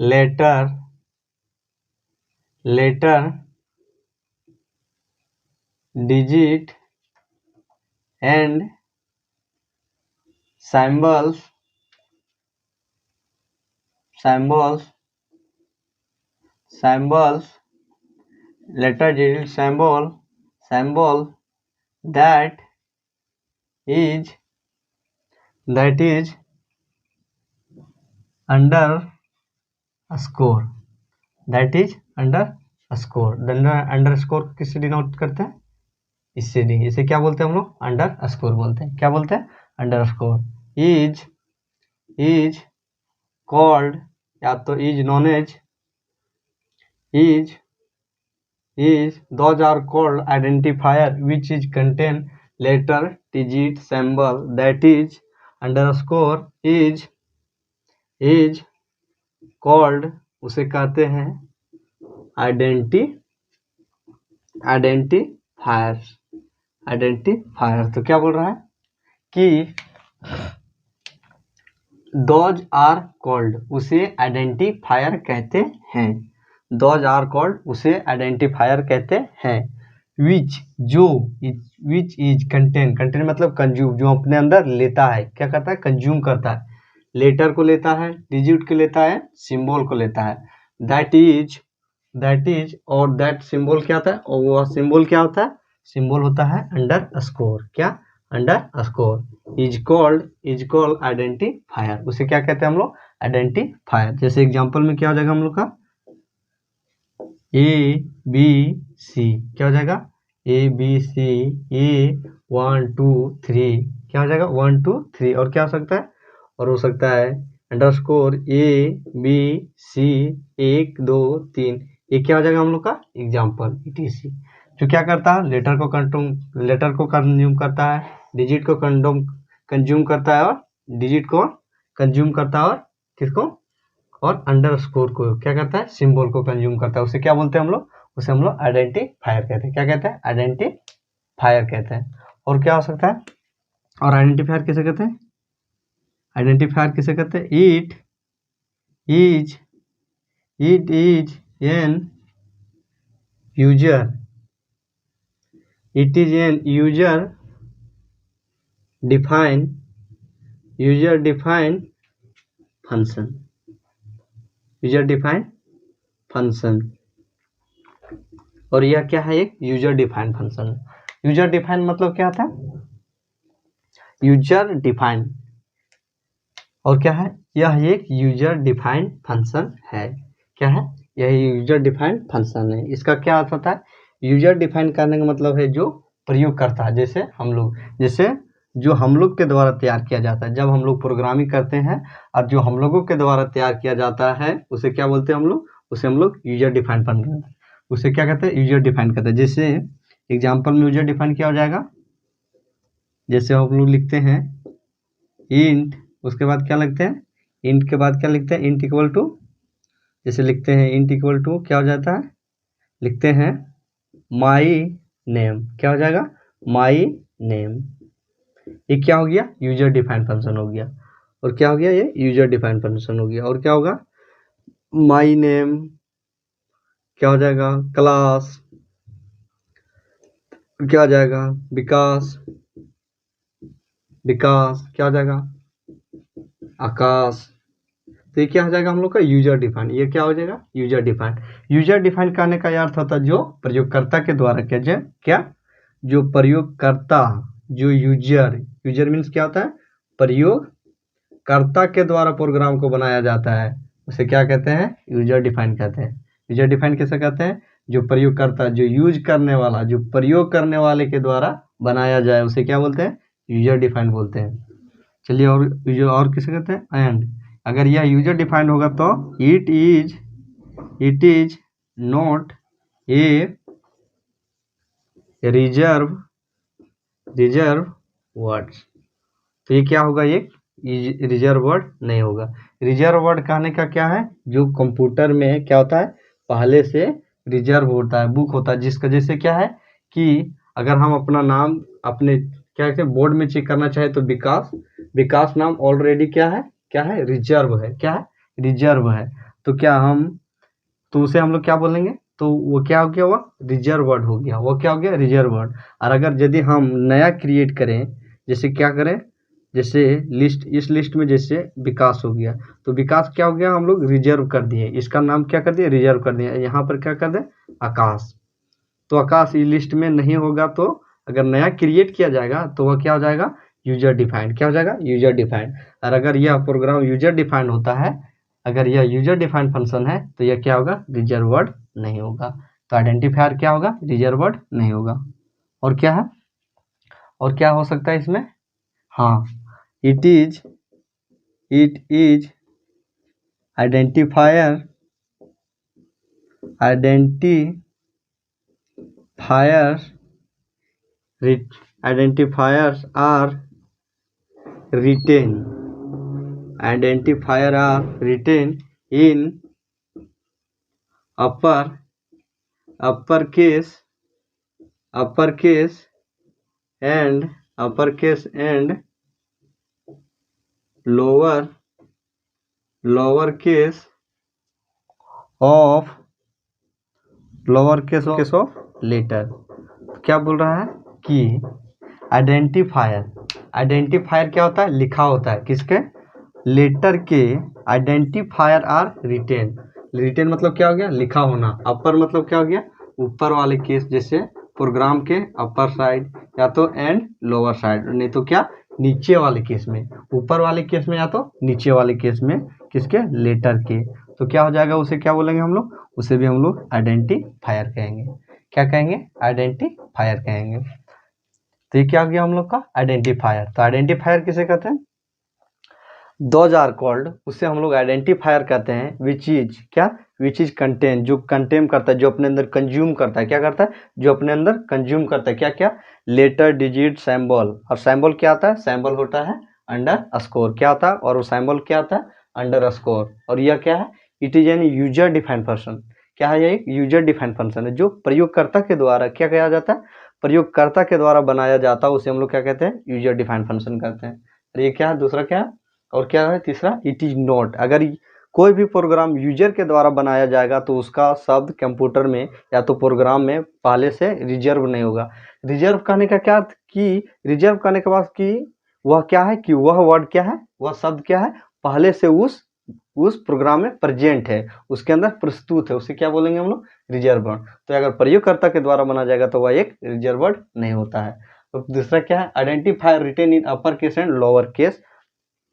letter, digit and symbols, letter, digit, symbol that is that is under score, that is under score. Under score किससे डिनोट करते हैं, इससे नहीं, इसे क्या बोलते हैं हम लोग, अंडर स्कोर बोलते हैं। क्या बोलते हैं, अंडर स्कोर। इज कॉल्ड, या तो is known as, is those are called identifier which is contain letter digit symbol that is underscore is called, उसे कहते हैं आइडेंटिफायर। तो क्या बोल रहा है कि दोज आर कॉल्ड, उसे आइडेंटिफायर कहते हैं। दोज आर कॉल्ड, उसे आइडेंटिफायर कहते हैं। विच इज कंटेन मतलब कंज्यूम, जो अपने अंदर लेता है, क्या करता है, कंज्यूम करता है। लेटर को लेता है, डिजिट को लेता है, सिंबल को लेता है। दैट इज और दैट सिंबल क्या होता है, और वो सिंबल क्या होता है, सिंबल होता है अंडर स्कोर। क्या, under score. Is called identifier, उसे क्या कहते हैं हम लोग, आइडेंटिफायर। जैसे एग्जांपल में क्या हो जाएगा हम लोग का, ABC, क्या हो जाएगा, ABC, A 1 2 3, क्या हो जाएगा 1 2 3, और क्या हो सकता है, और हो सकता है अंडरस्कोर ABC 1 2 3, ये क्या हो जाएगा हम लोग का एग्जाम्पल ETC। जो क्या करता है, लेटर को कंज्यूम करता है, डिजिट को कंज्यूम करता है, और डिजिट को कंज्यूम करता है, और किसको, और अंडरस्कोर को क्या करता है, सिंबल को कंज्यूम करता है। उसे क्या बोलते हैं हम लोग, उसे हम लोग आइडेंटिफायर कहते हैं। क्या कहते हैं, आइडेंटिफायर कहते हैं। और क्या हो सकता है, और आइडेंटिफायर किसे कहते हैं, आइडेंटिफायर किसे कहते हैं, it is an user, it is an user define function, और यह क्या है, एक user defined function. User defined मतलब क्या था, यूजर डिफाइंड, और क्या है, यह एक यूजर डिफाइंड फंक्शन है। क्या है, यह यूजर डिफाइंड फंक्शन है। इसका क्या अर्थ होता है, यूजर डिफाइंड करने का मतलब है जो प्रयोग करता है, जैसे जो हम लोग के द्वारा तैयार किया जाता है। जब हम लोग प्रोग्रामिंग करते हैं और जो हम लोगों के द्वारा तैयार किया जाता है, उसे क्या बोलते हैं हम लोग, उसे हम लोग यूजर डिफाइंड फंक्शन, उसे क्या कहते हैं, यूजर डिफाइंड कहते हैं। जैसे एग्जाम्पल में यूजर डिफाइंड क्या हो जाएगा, जैसे हम लोग लिखते हैं इंट, उसके बाद क्या लिखते हैं, इंट के बाद क्या लिखते हैं, इंट इक्वल टू, जैसे लिखते हैं इंट इक्वल टू क्या हो जाता है, लिखते हैं माई नेम, क्या हो जाएगा, माई नेम। ये क्या हो गया, यूजर डिफाइंड फंक्शन हो गया। और क्या हो गया, ये यूजर डिफाइंड फंक्शन हो गया। और क्या होगा, माई नेम क्या हो जाएगा, क्लास, क्या हो जाएगा, विकास क्या हो जाएगा, आकाश। तो ये क्या हो जाएगा हम लोग का यूजर डिफाइंड। ये क्या हो जाएगा, यूजर डिफाइंड। यूजर डिफाइंड करने का अर्थ होता है जो प्रयोगकर्ता के द्वारा क्या जो प्रयोगकर्ता, जो यूजर मीन्स क्या होता है, प्रयोगकर्ता के द्वारा प्रोग्राम को बनाया जाता है, उसे क्या कहते हैं, यूजर डिफाइंड कहते हैं। यूजर डिफाइंड कैसे कहते हैं, जो प्रयोगकर्ता, जो यूज करने वाला, जो प्रयोग करने वाले के द्वारा बनाया जाए, उसे क्या बोलते हैं, यूजर डिफाइंड बोलते हैं। चलिए, और किसे कहते हैं, एंड। अगर यह यूजर डिफाइंड होगा तो it is not a reserve words. तो ये क्या होगा, एक रिजर्व वर्ड नहीं होगा। रिजर्व वर्ड कहने का क्या है, जो कंप्यूटर में क्या होता है, पहले से रिजर्व होता है, बुक होता है, जिसका जैसे क्या है कि अगर हम अपना नाम अपने क्या कहते हैं बोर्ड में चेक करना चाहे तो विकास नाम ऑलरेडी क्या है रिजर्व है, क्या है, रिजर्व है। तो उसे हम लोग क्या बोलेंगे, तो वो क्या हो गया, वो रिजर्व वर्ड हो गया, वो क्या हो गया, रिजर्व वर्ड। और अगर यदि हम नया क्रिएट करें, जैसे क्या करें, जैसे इस लिस्ट में जैसे विकास हो गया, तो विकास क्या हो गया, हम लोग रिजर्व कर दिए, इसका नाम क्या कर दिए, रिजर्व कर दिए। यहाँ पर क्या कर दे, आकाश। तो आकाश इस लिस्ट में नहीं होगा, तो अगर नया क्रिएट किया जाएगा तो वह क्या हो जाएगा, यूजर डिफाइंड। क्या हो जाएगा? User defined. और अगर यह प्रोग्राम यूजर डिफाइंड होता है, अगर यह यूजर डिफाइंड फंक्शन है तो यह क्या होगा? रिजर्व वर्ड नहीं होगा। तो आइडेंटिफायर क्या होगा? रिजर्व वर्ड नहीं होगा। और क्या है? और क्या हो सकता है इसमें? हाँ, it is identifier identifiers are written in uppercase and lowercase of letter. क्या बोल रहा है कि आइडेंटिफायर क्या होता है? लिखा होता है। किसके? लेटर के। आइडेंटिफायर आर रिटेन मतलब क्या हो गया? लिखा होना। अपर मतलब क्या हो गया? ऊपर वाले केस, जैसे प्रोग्राम के अपर साइड या तो एंड लोअर साइड, नहीं तो क्या नीचे वाले केस में। ऊपर वाले केस में या तो नीचे वाले केस में किसके? लेटर के। तो क्या हो जाएगा? उसे क्या बोलेंगे हम लोग? उसे भी हम लोग आइडेंटिफायर कहेंगे। क्या कहेंगे? आइडेंटिफायर कहेंगे। तो ये क्या हो गया हम लोग का? आइडेंटिफायर। तो आइडेंटिफायर किसे कहते हैं? दोज आर कॉल्ड, उससे हम लोग आइडेंटिफायर कहते हैं। विच इज कंटेन, जो कंटेन करता है, जो अपने अंदर कंज्यूम करता है। क्या करता है? जो अपने अंदर कंज्यूम करता है। क्या क्या? Letter, digit, symbol. और सिंबल क्या आता है? सिंबल होता है अंडर स्कोर। क्या आता है? और वो सिंबल क्या आता है? Under score. और यह क्या है? It is an user defined function. क्या है? ये एक यूजर डिफाइंड फंक्शन है जो प्रयोगकर्ता के द्वारा क्या किया जाता है? प्रयोगकर्ता के द्वारा बनाया जाता है। उसे हम लोग क्या कहते हैं? यूजर डिफाइंड फंक्शन कहते हैं। और ये क्या है? दूसरा क्या है? और क्या है तीसरा? It is not. अगर कोई भी प्रोग्राम यूजर के द्वारा बनाया जाएगा तो उसका शब्द कंप्यूटर में या तो प्रोग्राम में पहले से रिजर्व नहीं होगा। रिजर्व कहने का क्या अर्थ? कि रिजर्व करने के बाद कि वह क्या है? कि वह वर्ड क्या है? वह शब्द क्या है? पहले से उस प्रोग्राम में प्रेजेंट है, उसके अंदर प्रस्तुत है। उसे क्या बोलेंगे हम लोग? Reserve word. तो अगर प्रयोगकर्ता के द्वारा बनाया जाएगा तो वह एक रिजर्व वर्ड नहीं होता है। तो दूसरा क्या है? Identifier written in upper case and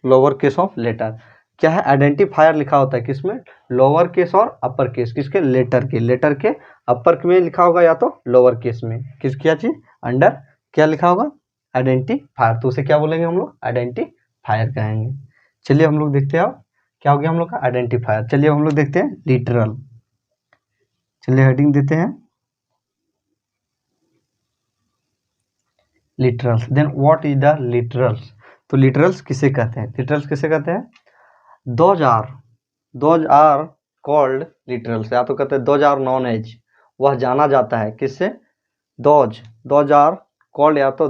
lower case of letter. क्या है? आइडेंटिफायर लिखा होता है किसमें? लोअर केस और अपर केस। किसके? लेटर के अपर में लिखा होगा या तो लोअर केस में। किस क्या चीज? अंडर क्या लिखा होगा? आइडेंटिफायर। तो उसे क्या बोलेंगे हम लोग? आइडेंटिफायर कहेंगे। चलिए हम लोग देखते हैं क्या हो गया हम लोग का? आइडेंटिफायर। चलिए हम लोग देखते हैं लिटरल। चलिए हेडिंग देते हैं literals. Then what is the literals? तो लिटरल्स किसे कहते हैं? लिटरल्स किसे कहते हैं? Those are called literals. या तो कहते हैं दोज आर नॉन एज, वह जाना जाता है। किससे? दोज आर कॉल्ड या तो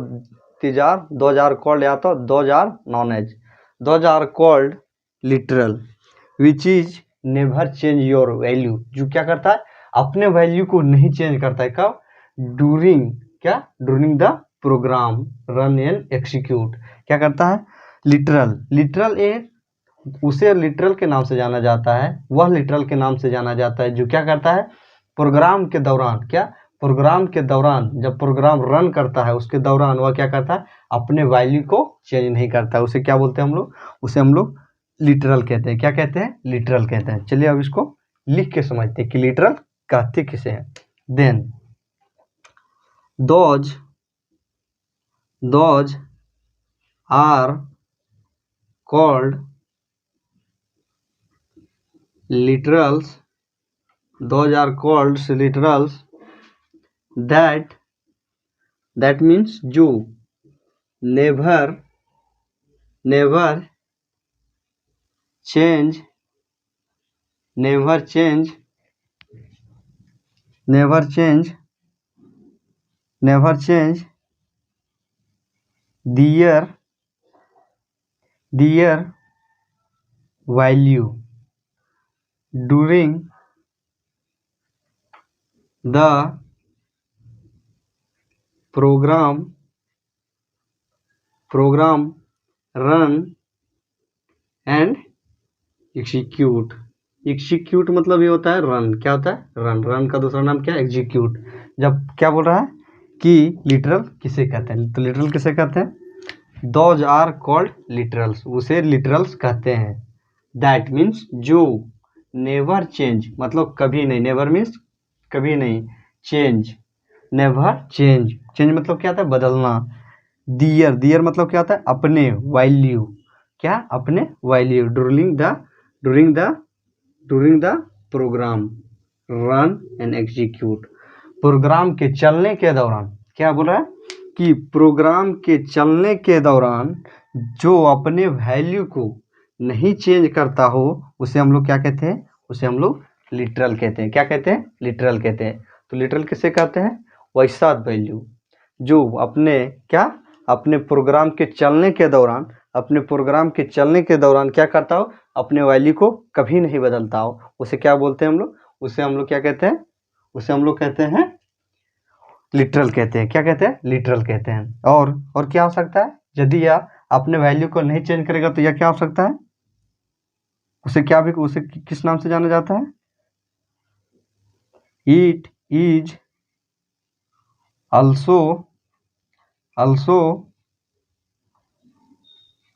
तीजार, दोज आर कॉल्ड या तो those are known as. Those are called literal which is never change your value, जो क्या करता है? अपने वैल्यू को नहीं चेंज करता है। कब? During the program run and execute. क्या करता है? लिटरल उसे लिटरल के नाम से जाना जाता है। वह लिटरल के नाम से जाना जाता है जो क्या करता है? प्रोग्राम के दौरान प्रोग्राम के दौरान जब प्रोग्राम रन करता है उसके दौरान वह क्या करता है? अपने वैल्यू को चेंज नहीं करता है। उसे क्या बोलते हैं हम लोग? उसे हम लोग लिटरल कहते हैं। क्या कहते हैं? लिटरल कहते हैं। चलिए अब इसको लिख के समझते हैं कि लिटरल कहते किसे हैं। Then those are called literals, those are called literals that means जो never change their value during the program run and execute मतलब ये होता है रन। क्या होता है? रन का दूसरा नाम क्या है? एग्जीक्यूट। जब क्या बोल रहा है कि लिटरल किसे कहते हैं? तो लिटरल किसे कहते हैं? दोज आर कॉल्ड लिटरल्स, उसे लिटरल्स कहते हैं। दैट मीन्स जो, नेवर चेंज मतलब कभी नहीं, नेवर मीन्स कभी नहीं, चेंज नेवर चेंज, चेंज मतलब क्या होता है, बदलना। दियर, दियर मतलब क्या होता है, अपने, वैल्यू, क्या, अपने value. During the program run and execute, program के चलने के दौरान, क्या बोल रहा है कि प्रोग्राम के चलने के दौरान जो अपने वैल्यू को नहीं चेंज करता हो उसे हम लोग क्या कहते हैं, उसे हम लोग लिटरल कहते हैं। क्या कहते हैं, लिटरल कहते हैं। तो लिटरल किसे कहते हैं, वैसा वैल्यू जो अपने, क्या, अपने प्रोग्राम के चलने के दौरान, अपने प्रोग्राम के चलने के दौरान क्या करता हो, अपने वैल्यू को कभी नहीं बदलता हो, उसे क्या बोलते हैं हम लोग, उसे हम लोग क्या कहते हैं, उसे हम लोग कहते हैं लिटरल कहते हैं। क्या कहते हैं, लिटरल कहते हैं। और क्या हो सकता है, यदि यह अपने वैल्यू को नहीं चेंज करेगा तो यह क्या हो सकता है, उसे क्या भी, उसे किस नाम से जाना जाता है, it is also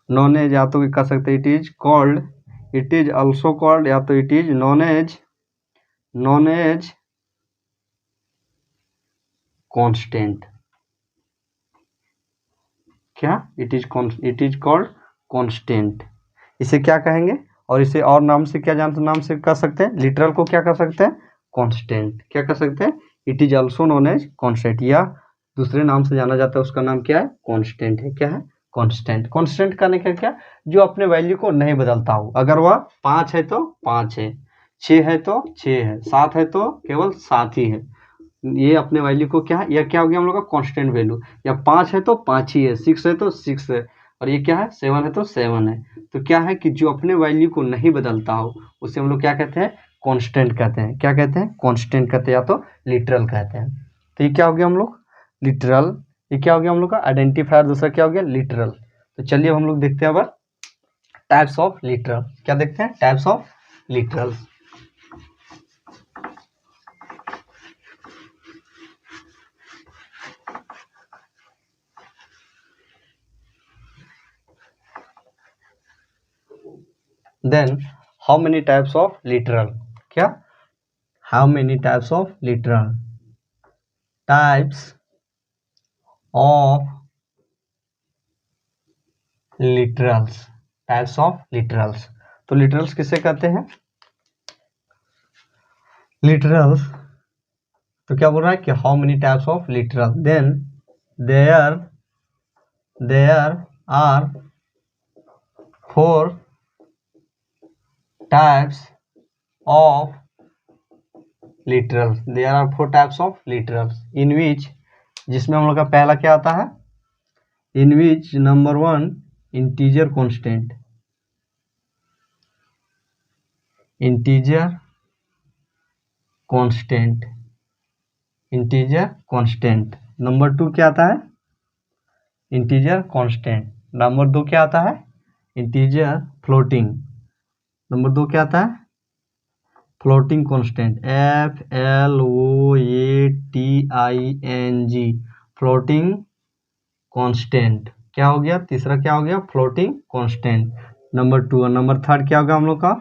known as, या तो कह सकते it is called, it is also called, या तो it is known as constant. क्या, इट इज कॉल्ड कांस्टेंट, इसे क्या कहेंगे, और इसे और नाम से क्या नाम से कह सकते हैं, लिटरल को क्या कह सकते हैं, कांस्टेंट। क्या कह सकते हैं, it is also known as constant, या दूसरे नाम से जाना जाता है, उसका नाम क्या है, कांस्टेंट है। क्या है, कांस्टेंट। कांस्टेंट करने का क्या, जो अपने वैल्यू को नहीं बदलता हो, अगर वह 5 है तो 5 है, 6 है तो 6 है, 7 है तो केवल 7 ही है, ये अपने वैल्यू को क्या है, यह क्या हो गया हम लोग का कांस्टेंट वैल्यू। या 5 है तो 5 ही है, 6 है तो 6 है, और ये क्या है, 7 है तो 7 है। तो क्या है कि जो अपने वैल्यू को नहीं बदलता हो उसे हम लोग क्या कहते हैं, कांस्टेंट कहते हैं। क्या कहते हैं, कांस्टेंट कहते हैं, या तो लिटरल कहते हैं। तो ये क्या हो गया हम लोग, लिटरल। ये क्या हो गया हम लोग का आइडेंटिफायर, दूसरा क्या हो गया, लिटरल। तो चलिए हम लोग देखते हैं अब टाइप्स ऑफ लिटरल। क्या देखते हैं, types of literal. Then how many types of literal, क्या, how many types of literal, types of literals, types of literals। तो literals किसे कहते हैं, literals, तो क्या बोल रहा है कि how many types of literal, then there are 4 types of literals, there are 4 types of literals in which, जिसमें हम लोग का पहला क्या आता है, in which number 1 integer constant, integer constant, integer constant। Number 2 क्या आता है, integer constant। नंबर 2 क्या आता है, integer floating। नंबर 2 क्या आता है, floating constant, FLOATING, floating constant. क्या हो गया, तीसरा क्या हो गया, फ्लोटिंग कांस्टेंट, नंबर 2। और नंबर 3 क्या होगा हम लोग का,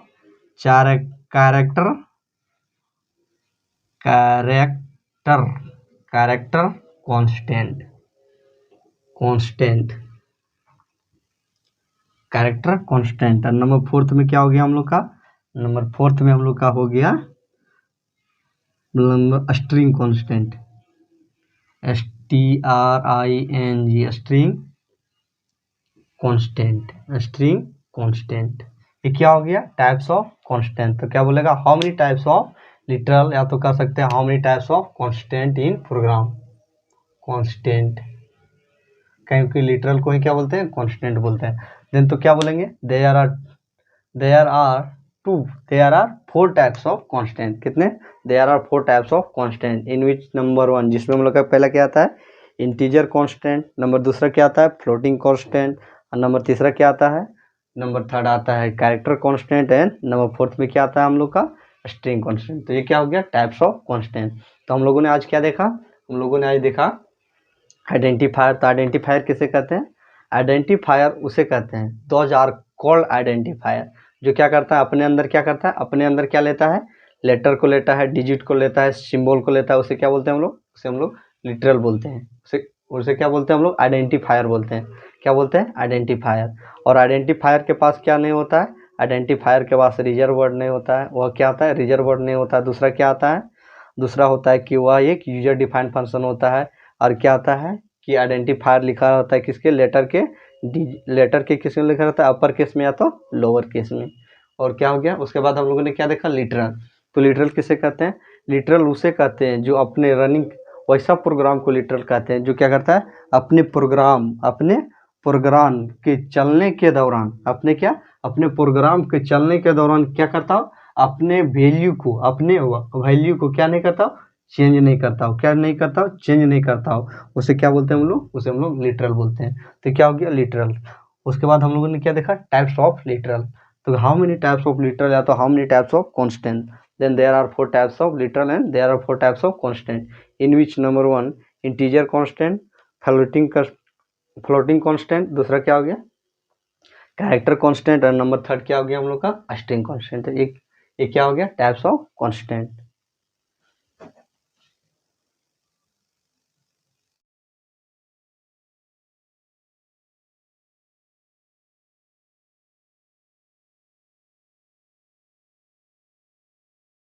कैरेक्टर कांस्टेंट, कैरेक्टर कांस्टेंट। और नंबर 4 में क्या हो गया हम लोग का, नंबर 4 में हम लोग का हो गया number string constant, STRING, string constant. ये क्या हो गया, टाइप्स ऑफ कांस्टेंट। तो क्या बोलेगा, how many types of literal, या तो कर सकते हैं how many types of constant in program, constant, क्योंकि लिटरल को ही क्या बोलते हैं, कांस्टेंट बोलते हैं। देन तो क्या बोलेंगे, there are 4 types of constant. कितने, there are 4 types of constant in which number 1, जिसमें हम लोग का पहला क्या आता है, इंटीजर कांस्टेंट। नंबर दूसरा क्या आता है, फ्लोटिंग कांस्टेंट। और नंबर तीसरा क्या आता है, नंबर 3 आता है कैरेक्टर कांस्टेंट। एंड नंबर 4 में क्या आता है हम लोग का, स्ट्रिंग कांस्टेंट। तो ये क्या हो गया, टाइप्स ऑफ कांस्टेंट। तो हम लोगों ने आज क्या देखा, हम लोगों ने आज देखा आइडेंटिफायर। तो आइडेंटिफायर किसे कहते हैं, आइडेंटिफायर उसे कहते हैं, दोज आर कॉल्ड आइडेंटिफायर, जो क्या करता है अपने अंदर क्या करता है, अपने अंदर क्या लेता है, लेटर को लेता है, डिजिट को लेता है, सिंबल को लेता है, उसे क्या बोलते हैं हम लोग, उसे हम लोग लिटरल बोलते हैं, उसे क्या बोलते हैं हम लोग, आइडेंटिफायर बोलते हैं। क्या बोलते हैं, आइडेंटिफायर। और आइडेंटिफायर के पास क्या नहीं होता है, आइडेंटिफायर के पास रिजर्व वर्ड नहीं होता है, वह क्या आता है, रिजर्व वर्ड नहीं होता है। दूसरा क्या आता है, दूसरा होता है कि वह एक यूजर डिफाइंड फंक्शन होता है। और क्या आता है कि आइडेंटिफायर लिखा होता है किसके, लेटर के किस में लिखा रहता है, अपर केस में या तो लोअर केस में। और क्या हो गया, उसके बाद हम लोगों ने क्या देखा, लिटरल। तो लिटरल किसे कहते हैं, लिटरल उसे कहते हैं जो अपने रनिंग, वैसा प्रोग्राम को लिटरल कहते हैं जो क्या करता है, अपने प्रोग्राम के चलने के दौरान, अपने प्रोग्राम के चलने के दौरान क्या करता हो, अपने वैल्यू को क्या नहीं करता, चेंज नहीं करता हो, क्या नहीं करता हो, चेंज नहीं करता हो। उसे क्या बोलते हैं हम लोग, उसे हम लोग लिटरल बोलते हैं। तो क्या हो गया, लिटरल। उसके बाद हम लोगों ने क्या देखा, टाइप्स ऑफ लिटरल। तो how many types of literal, या तो how many types of constant, then there are 4 types of literal and there are 4 types of constant, in which number 1 integer constant, floating constant, दूसरा क्या हो गया, कैरेक्टर कांस्टेंट, और नंबर 3 क्या हो गया हम लोग का, स्ट्रिंग कांस्टेंट। एक क्या हो गया, टाइप्स ऑफ कांस्टेंट।